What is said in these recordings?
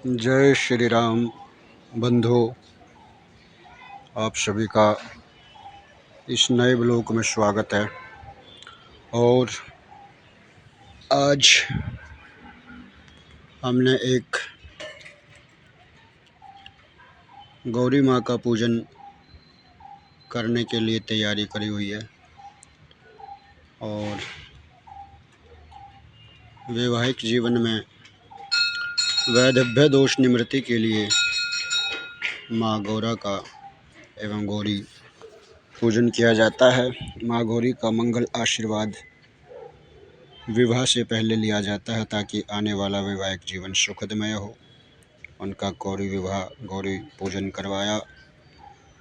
जय श्री राम बंधु, आप सभी का इस नए ब्लॉग में स्वागत है। और आज हमने एक गौरी माँ का पूजन करने के लिए तैयारी करी हुई है। और वैवाहिक जीवन में वैधव्य दोष निवृत्ति के लिए माँ गौरा का एवं गौरी पूजन किया जाता है। माँ गौरी का मंगल आशीर्वाद विवाह से पहले लिया जाता है ताकि आने वाला वैवाहिक जीवन सुखदमय हो। उनका गौरी विवाह गौरी पूजन करवाया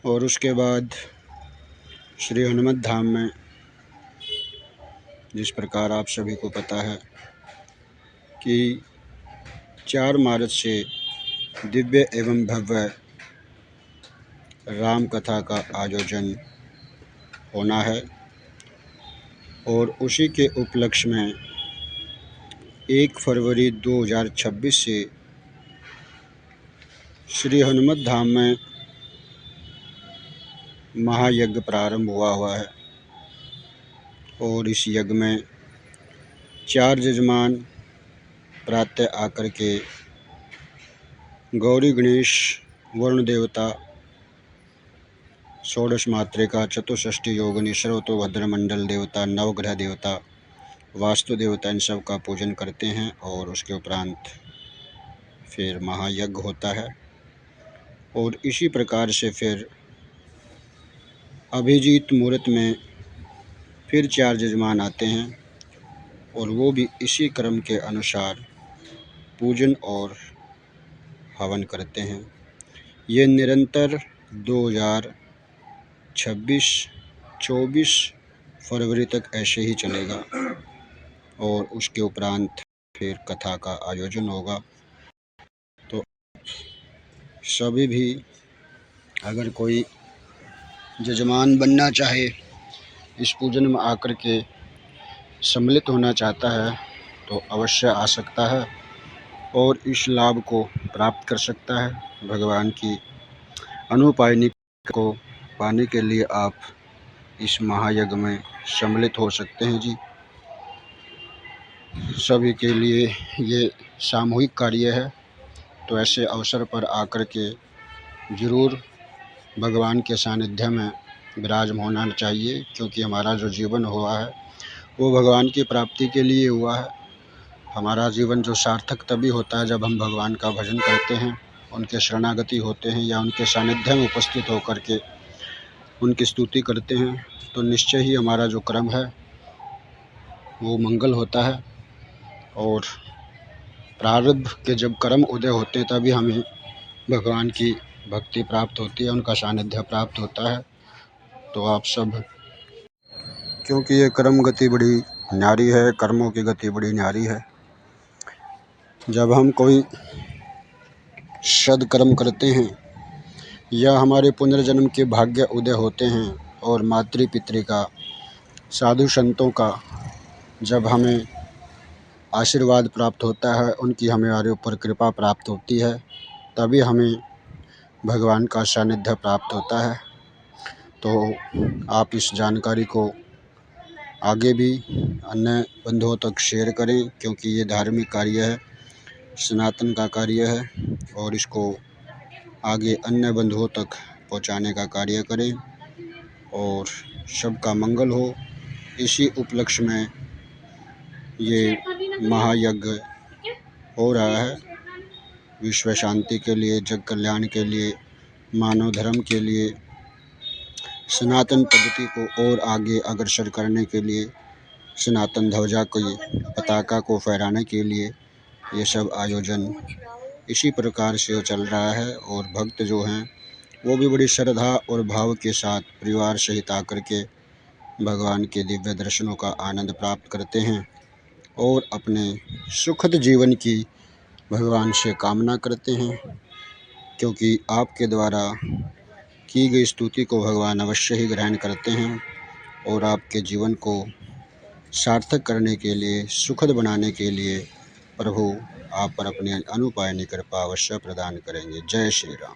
और उसके बाद श्री हनुमत धाम में, जिस प्रकार आप सभी को पता है कि 4 मार्च से दिव्य एवं भव्य राम कथा का आयोजन होना है। और उसी के उपलक्ष्य में 1 फरवरी 2026 से श्री हनुमत धाम में महायज्ञ प्रारंभ हुआ है। और इस यज्ञ में 4 जजमान प्रातः आकर के गौरी गणेश वरुण देवता, षोडश मातृका, चतुष्षष्ठी योगिनी, सर्वतोभद्र मंडल देवता, नवग्रह देवता, वास्तु देवता, इन सब का पूजन करते हैं। और उसके उपरांत फिर महायज्ञ होता है। और इसी प्रकार से फिर अभिजीत मुहूर्त में फिर 4 जजमान आते हैं और वो भी इसी क्रम के अनुसार पूजन और हवन करते हैं। ये निरंतर 2026-24 फरवरी तक ऐसे ही चलेगा। और उसके उपरांत फिर कथा का आयोजन होगा। तो सभी भी अगर कोई जजमान बनना चाहे, इस पूजन में आकर के सम्मिलित होना चाहता है, तो अवश्य आ सकता है और इस लाभ को प्राप्त कर सकता है। भगवान की अनुपायनी को पाने के लिए आप इस महायज्ञ में सम्मिलित हो सकते हैं जी। सभी के लिए ये सामूहिक कार्य है, तो ऐसे अवसर पर आकर के ज़रूर भगवान के सानिध्य में विराजमान होना चाहिए, क्योंकि हमारा जो जीवन हुआ है वो भगवान की प्राप्ति के लिए हुआ है। हमारा जीवन जो सार्थक तभी होता है जब हम भगवान का भजन करते हैं, उनके शरणागति होते हैं या उनके सानिध्य में उपस्थित होकर के उनकी स्तुति करते हैं, तो निश्चय ही हमारा जो कर्म है वो मंगल होता है। और प्रारब्ध के जब कर्म उदय होते हैं तभी हमें भगवान की भक्ति प्राप्त होती है, उनका सानिध्य प्राप्त होता है। तो आप सब, क्योंकि ये कर्म गति बड़ी न्यारी है, कर्मों की गति बड़ी न्यारी है। जब हम कोई सदकर्म करते हैं या हमारे पुनर्जन्म के भाग्य उदय होते हैं और मातृ पितृ का, साधु संतों का जब हमें आशीर्वाद प्राप्त होता है, उनकी हमारे ऊपर कृपा प्राप्त होती है, तभी हमें भगवान का सानिध्य प्राप्त होता है। तो आप इस जानकारी को आगे भी अन्य बंधुओं तक शेयर करें, क्योंकि ये धार्मिक कार्य है, सनातन का कार्य है, और इसको आगे अन्य बंधुओं तक पहुंचाने का कार्य करें और सबका मंगल हो। इसी उपलक्ष्य में ये महायज्ञ हो रहा है, विश्व शांति के लिए, जग कल्याण के लिए, मानव धर्म के लिए, सनातन पद्धति को और आगे अग्रसर करने के लिए, सनातन ध्वजा की पताका को फहराने के लिए ये सब आयोजन इसी प्रकार से चल रहा है। और भक्त जो हैं वो भी बड़ी श्रद्धा और भाव के साथ परिवार सहित आकर के भगवान के दिव्य दर्शनों का आनंद प्राप्त करते हैं और अपने सुखद जीवन की भगवान से कामना करते हैं, क्योंकि आपके द्वारा की गई स्तुति को भगवान अवश्य ही ग्रहण करते हैं और आपके जीवन को सार्थक करने के लिए, सुखद बनाने के लिए प्रभु आप पर अपनी अनुपायनी कृपा अवश्य प्रदान करेंगे। जय श्री राम।